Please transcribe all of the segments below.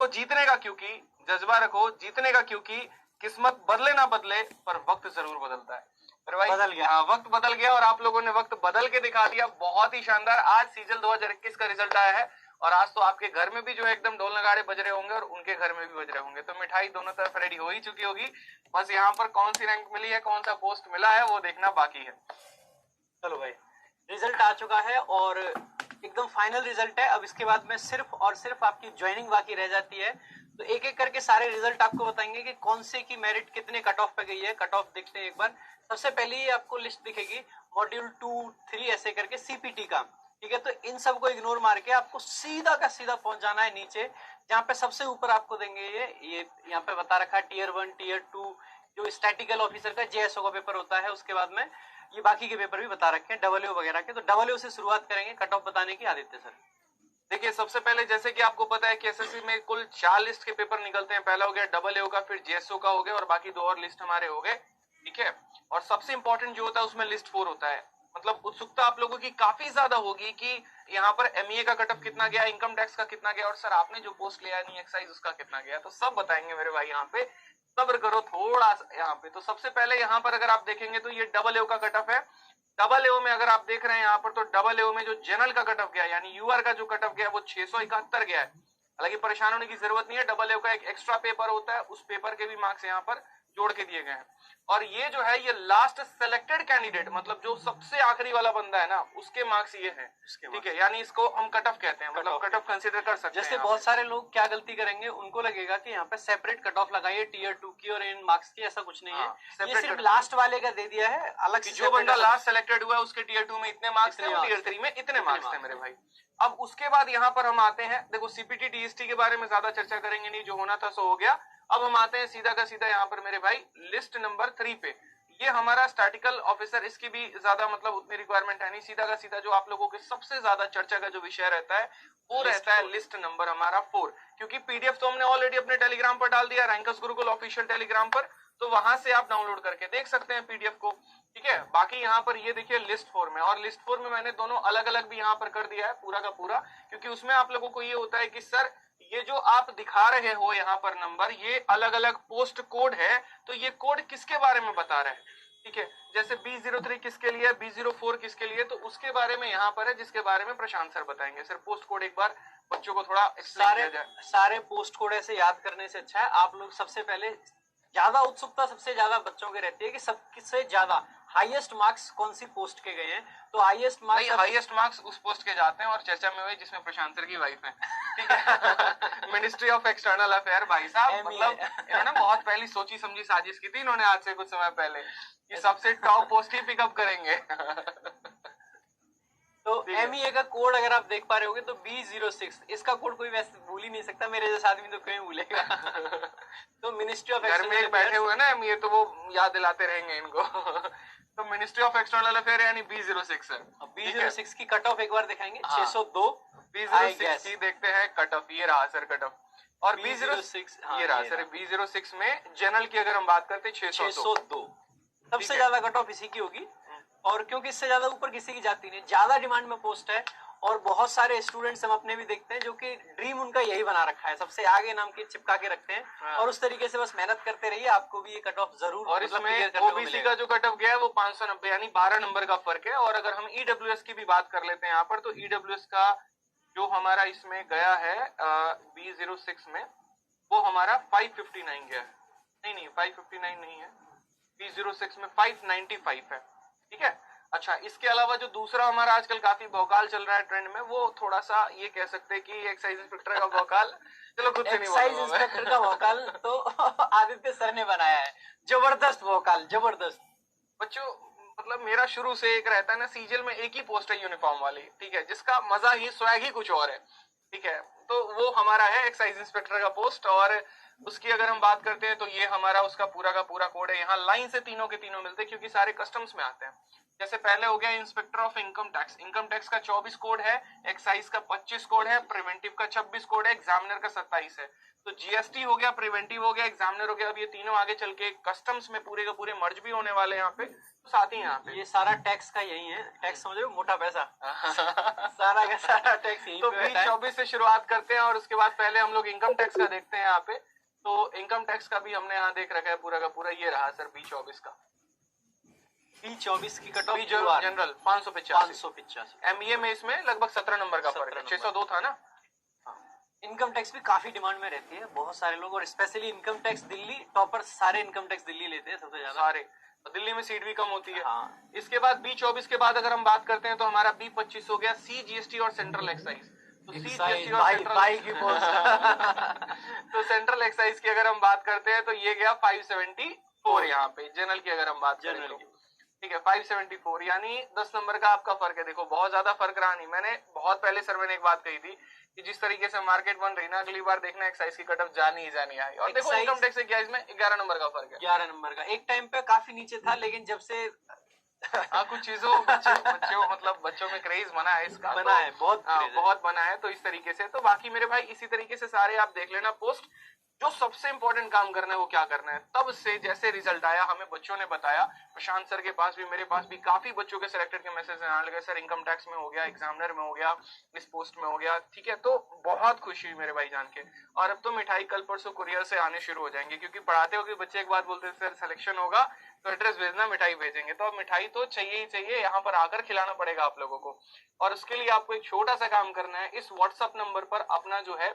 तो जीतने का क्योंकि जज्बा रखो, जीतने का क्योंकि किस्मत बदले ना बदले पर वक्त जरूर बदलता है। पर भाई बदल गया। हाँ, वक्त बदल गया और आप लोगों ने वक्त बदल के दिखा दिया। बहुत ही शानदार। आज सीजल 2021 का रिजल्ट आया है और आज तो आपके घर में भी जो है एकदम ढोल नगाड़े बज रहे होंगे और उनके घर में भी बज रहे होंगे। तो मिठाई दोनों तरफ रेडी हो ही चुकी होगी। बस यहाँ पर कौन सी रैंक मिली है, कौन सा पोस्ट मिला है, वो देखना बाकी है। चलो भाई, रिजल्ट आ चुका है और एकदम फाइनल रिजल्ट है। अब इसके बाद में सिर्फ और सिर्फ आपकी ज्वाइनिंग बाकी रह जाती है। तो एक एक करके सारे रिजल्ट आपको बताएंगे कि कौन से की मेरिट कितने कट ऑफ पे गई है। कट ऑफ देखते हैं एक बार। सबसे पहले ही आपको लिस्ट दिखेगी मॉड्यूल 2, 3 ऐसे करके सीपीटी का। ठीक है, तो इन सब को इग्नोर मार के आपको सीधा का सीधा पहुंच जाना है नीचे, जहां पे सबसे ऊपर आपको देंगे ये यहाँ पे बता रखा है टीयर 1, टीयर 2 जो स्टैटिकल ऑफिसर का जेएसओ का पेपर होता है। उसके बाद में ये बाकी के पेपर भी बता रखे हैं डब्ल्यू वगैरह के। तो डब्ल्यू से शुरुआत करेंगे कट ऑफ बताने की। आदित्य सर देखिए, सबसे पहले जैसे कि आपको पता है कि एसएससी में कुल 4 लिस्ट के पेपर निकलते हैं। पहला हो गया डबल का, फिर जेएसओ का हो गया और बाकी 2 और लिस्ट हमारे हो गए। ठीक है, और सबसे इंपॉर्टेंट जो होता है उसमें लिस्ट 4 होता है। मतलब उत्सुकता आप लोगों की काफी ज्यादा होगी कि यहाँ पर एमईए का कट ऑफ कितना गया, इनकम टैक्स का कितना गया और सर आपने जो पोस्ट लिया नहीं एक्साइज उसका कितना गया। तो सब बताएंगे मेरे भाई, यहाँ पे सब्र करो थोड़ा सा यहाँ पे। तो सबसे पहले यहाँ पर अगर आप देखेंगे तो ये डबल का कट ऑफ है। डबल एओ में अगर आप देख रहे हैं यहाँ पर, तो डबल एओ में जो जनरल का कट ऑफ गया यानी यूआर का जो कट ऑफ गया वो 671 गया है। हालांकि परेशान होने की जरूरत नहीं है, डबल एओ का एक एक्स्ट्रा पेपर होता है, उस पेपर के भी मार्क्स यहाँ पर जोड़ के दिए गए हैं। और ये जो है ये लास्ट सेलेक्टेड कैंडिडेट, मतलब जो सबसे आखिरी वाला बंदा है ना, उसके मार्क्स ये हैं। ठीक है, यानी इसको हम कट ऑफ कहते हैं, मतलब कट ऑफ कंसीडर कर सकते हैं। जैसे बहुत सारे लोग क्या गलती करेंगे, उनको लगेगा कि यहाँ पे सेपरेट कट ऑफ लगाइए टीयर 2 की और इन मार्क्स की। ऐसा कुछ नहीं है, ये सिर्फ लास्ट वाले का दे दिया है अलग से। जो बंदा लास्ट सेलेक्टेड हुआ है उसके टीयर 2 में इतने मार्क्स थे, टीयर 3 में इतने मार्क्स थे मेरे भाई। अब उसके बाद यहाँ पर हम आते हैं, देखो सीपीटी डीएसटी के बारे में ज्यादा चर्चा करेंगे नहीं, जो होना था सो हो गया। अब हम आते हैं सीधा का सीधा यहाँ पर मेरे भाई लिस्ट नंबर 3 पे। ये हमारा स्टैटिकल ऑफिसर, इसकी भी ज्यादा मतलब उतनी रिक्वायरमेंट है नहीं। सीधा का सीधा जो आप लोगों के सबसे ज्यादा चर्चा का जो विषय रहता है वो रहता है लिस्ट नंबर हमारा 4। क्योंकि पीडीएफ तो हमने ऑलरेडी अपने टेलीग्राम पर डाल दिया, रैंकर्स गुरुकुल ऑफिशियल टेलीग्राम पर, तो वहां से आप डाउनलोड करके देख सकते हैं पीडीएफ को। ठीक है, बाकी यहाँ पर ये देखिए लिस्ट 4 में, और लिस्ट 4 में मैंने दोनों अलग अलग भी यहाँ पर कर दिया है पूरा का पूरा, क्योंकि उसमें आप लोगों को ये होता है कि सर ये जो आप दिखा रहे हो यहाँ पर नंबर, ये अलग अलग पोस्ट कोड है, तो ये कोड किसके बारे में बता रहे हैं। ठीक है, जैसे B03 किसके लिए, B04 किसके लिए, तो उसके बारे में यहाँ पर है, जिसके बारे में प्रशांत सर बताएंगे। सर पोस्ट कोड एक बार बच्चों को थोड़ा सारे पोस्ट कोड ऐसे याद करने से अच्छा है आप लोग सबसे पहले, ज्यादा उत्सुकता सबसे ज्यादा बच्चों के रहती है कि सबसे ज्यादा हाईएस्ट मार्क्स कौन सी पोस्ट के गए हैं। तो हाईएस्ट मार्क्स उस पोस्ट के जाते हैं और चर्चा में हुए जिसमें प्रशांत सर की वाइफ है। ठीक है, मिनिस्ट्री ऑफ एक्सटर्नल अफेयर भाई साहब, मतलब इन्होंने बहुत पहली सोची समझी साजिश की थी इन्होंने आज से कुछ समय पहले कि सबसे टॉप पोस्ट ही पिकअप करेंगे। तो एमईए का कोड अगर आप देख पा रहे होगे तो B06, इसका कोड कोई वैसे भूल ही नहीं सकता, मेरे जैसा आदमी तो कहीं भूलेगा। तो मिनिस्ट्री ऑफ घर में बैठे हुए ना एमईए, तो वो याद दिलाते रहेंगे इनको। तो मिनिस्ट्री ऑफ एक्सटर्नल अफेयर यानी B06 है। B06 की कट ऑफ एक बार दिखाएंगे। 602 B06 की देखते हैं कट ऑफ, ये रहा सर कट ऑफ। और B06 ये रहा सर, B06 में जनरल की अगर हम बात करते हैं 602, सबसे ज्यादा कट ऑफ इसी की होगी। और क्योंकि इससे ज्यादा ऊपर किसी की जाती नहीं, ज्यादा डिमांड में पोस्ट है और बहुत सारे स्टूडेंट्स हम अपने भी देखते हैं जो कि ड्रीम उनका यही बना रखा है, सबसे आगे नाम के चिपका के रखते हैं। और उस तरीके से बस मेहनत करते रहिए, आपको भी ये कट ऑफ जरूर। और इसमें ओबीसी का जो कट ऑफ गया है वो 590 यानी 12 नंबर का फर्क है। और अगर हम ईडब्ल्यूएस की भी बात कर लेते हैं यहाँ पर, तो ईडब्ल्यूएस का जो हमारा इसमें गया है B06 में, वो हमारा 559 गया है। नहीं 559 नहीं है, B06 में 595 है। ठीक है, अच्छा इसके अलावा जो दूसरा हमारा आजकल काफी भौकाल चल रहा है ट्रेंड में, वो थोड़ा सा ये कह सकते हैं कि एक्साइज इंस्पेक्टर का भौकाल, चलो खुद से नहीं बोलूंगा। एक्साइज इंस्पेक्टर का भौकाल तो आदित्य सर ने बनाया है, जबरदस्त भौकाल, जबरदस्त। बच्चों मतलब मेरा शुरू से एक रहता है ना, सीजल में एक ही पोस्ट है यूनिफॉर्म वाली, ठीक है, जिसका मजा ही स्वैग ही कुछ और है। ठीक है, तो वो हमारा है एक्साइज इंस्पेक्टर का पोस्ट। और उसकी अगर हम बात करते हैं तो ये हमारा उसका पूरा का पूरा कोड है। यहाँ लाइन से तीनों के तीनों मिलते हैं क्योंकि सारे कस्टम्स में आते हैं। जैसे पहले हो गया इंस्पेक्टर ऑफ इनकम टैक्स का 24 कोड है, एक्साइज का 25 कोड है, प्रिवेंटिव का 26 कोड है, एग्जामिनर का 27 है। तो जीएसटी हो गया, प्रिवेंटिव हो गया, एग्जामिनर हो गया। अब ये तीनों आगे चल के कस्टम्स में पूरे के पूरे मर्ज भी होने वाले हैं यहाँ पे, तो साथ ही यहाँ पे ये सारा टैक्स का यही है, टैक्स समझ रहे हो, मोटा पैसा सारा का सारा टैक्स यही तो पे बैठा है। 2024 से शुरुआत करते हैं और उसके बाद पहले हम लोग इनकम टैक्स का देखते हैं यहाँ पे। तो इनकम टैक्स का भी हमने यहाँ देख रखा है पूरा का पूरा, ये रहा सर 2024 का। B24 की कट ऑफ जनरल 585, 585। एमईए में इसमें लगभग 17 नंबर का फर्क है, 602 था ना। इनकम टैक्स भी काफी डिमांड में रहती है, बहुत सारे लोग, और specially income tax Delhi topper, सारे इनकम टैक्स दिल्ली लेते हैं सबसे ज्यादा। सारे दिल्ली में सीट भी कम होती है। हाँ। इसके बाद B24 के बाद अगर हम बात करते हैं तो हमारा B25 हो गया सी जीएसटी और सेंट्रल एक्साइज। तो सी जीएसटी और तो सेंट्रल एक्साइज की अगर हम बात करते हैं तो ये गया 574 यहाँ पे। जनरल की अगर हम बात करें तो ठीक है 574, यानी 10 नंबर का आपका फर्क है। देखो बहुत ज्यादा फर्क रहा नहीं। मैंने बहुत पहले सर मैंने एक बात कही थी कि जिस तरीके से मार्केट बन रही ना, अगली बार देखना एक्साइज की कटअप जानी ही जानी आई। और देखो इनकम टैक्स से क्या इसमें 11 नंबर का फर्क है। 11 नंबर का एक टाइम पे काफी नीचे था, लेकिन जब से कुछ चीजों बच्चों मतलब बच्चों में क्रेज बना है इसका, बना है, बहुत बना है। तो इस तरीके से, तो बाकी मेरे भाई इसी तरीके से सारे आप देख लेना पोस्ट। जो सबसे इंपॉर्टेंट काम करना है वो क्या करना है, तब से जैसे रिजल्ट आया हमें बच्चों ने बताया, प्रशांत सर के पास भी मेरे पास भी काफी बच्चों के सिलेक्टेड के मैसेज आने लगे, सर इनकम टैक्स में हो गया, एग्जामिनर में हो गया, इस पोस्ट में हो गया। ठीक है, तो बहुत खुशी हुई मेरे भाई जान के। और अब तो मिठाई कल परसों कुरियर से आने शुरू हो जाएंगे, क्योंकि पढ़ाते हो कि बच्चे एक बात बोलते हैं सर सिलेक्शन होगा तो एड्रेस भेजना, मिठाई भेजेंगे। तो अब मिठाई तो चाहिए ही चाहिए, यहाँ पर आकर खिलाना पड़ेगा आप लोगों को। और उसके लिए आपको एक छोटा सा काम करना है, इस व्हाट्सएप नंबर पर अपना जो है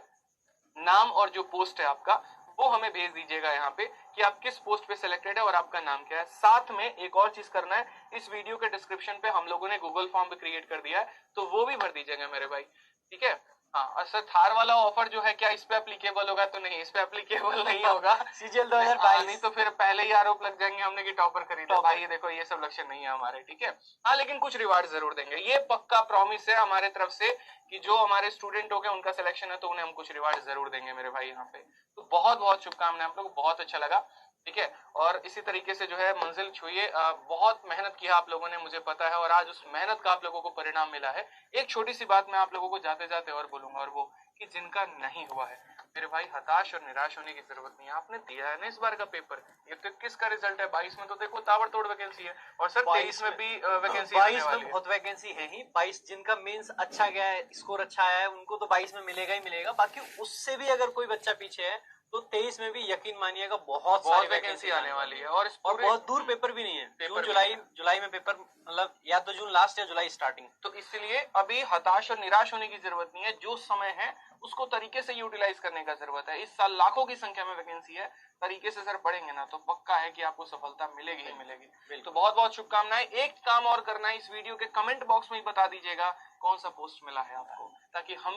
नाम और जो पोस्ट है आपका वो हमें भेज दीजिएगा यहाँ पे कि आप किस पोस्ट पे सिलेक्टेड है और आपका नाम क्या है। साथ में एक और चीज करना है, इस वीडियो के डिस्क्रिप्शन पे हम लोगों ने गूगल फॉर्म भी क्रिएट कर दिया है, तो वो भी भर दीजिएगा मेरे भाई। ठीक है, हाँ। और सर थार वाला ऑफर जो है क्या इस पे एप्लीकेबल होगा? तो नहीं, इस पे एप्लीकेबल नहीं होगा। सीजीएल 2022 नहीं तो फिर पहले ही आरोप लग जाएंगे हमने कि टॉपर खरीदा। भाई ये देखो ये सब लक्षण नहीं है हमारे। ठीक है, हाँ, लेकिन कुछ रिवार्ड जरूर देंगे, ये पक्का प्रॉमिस है हमारे तरफ से कि जो हमारे स्टूडेंट हो गए उनका सिलेक्शन है तो उन्हें हम कुछ रिवार्ड जरूर देंगे मेरे भाई यहाँ पे। तो बहुत बहुत शुभकामनाएं, आप लोग बहुत अच्छा लगा। ठीक है, और इसी तरीके से जो है मंजिल छुइए। बहुत मेहनत किया आप लोगों ने, मुझे पता है, और आज उस मेहनत का आप लोगों को परिणाम मिला है। एक छोटी सी बात मैं आप लोगों को जाते जाते और बोलूंगा, और वो कि जिनका नहीं हुआ है मेरे भाई, हताश और निराश होने की जरूरत नहीं है। आपने दिया है ना इस बार का पेपर, ये तो 21 का रिजल्ट है, 22 में तो देखो ताबड़तोड़ वैकेंसी है, और सर 23 में भी वैकेंसी 22 में बहुत वैकेंसी है ही। 22 जिनका मेंस अच्छा गया है, स्कोर अच्छा आया है, उनको तो 22 में मिलेगा ही मिलेगा। बाकी उससे भी अगर कोई बच्चा पीछे है तो 23 में भी यकीन मानिएगा बहुत सारी वैकेंसी आने वाली है। और बहुत दूर पेपर भी नहीं है, जून जुलाई में पेपर, मतलब या तो जून लास्ट या जुलाई स्टार्टिंग। तो इसलिए अभी हताश और निराश होने की जरूरत नहीं है, जो समय है उसको तरीके से यूटिलाइज करने का जरूरत है। इस साल लाखों की संख्या में वैकेंसी है, तरीके से सर पढ़ेंगे ना तो पक्का है कि आपको सफलता मिलेगी ही मिलेगी। तो बहुत बहुत शुभकामनाएं। एक काम और करना है, इस वीडियो के कमेंट बॉक्स में ही बता दीजिएगा कौन सा पोस्ट मिला है आपको, ताकि हम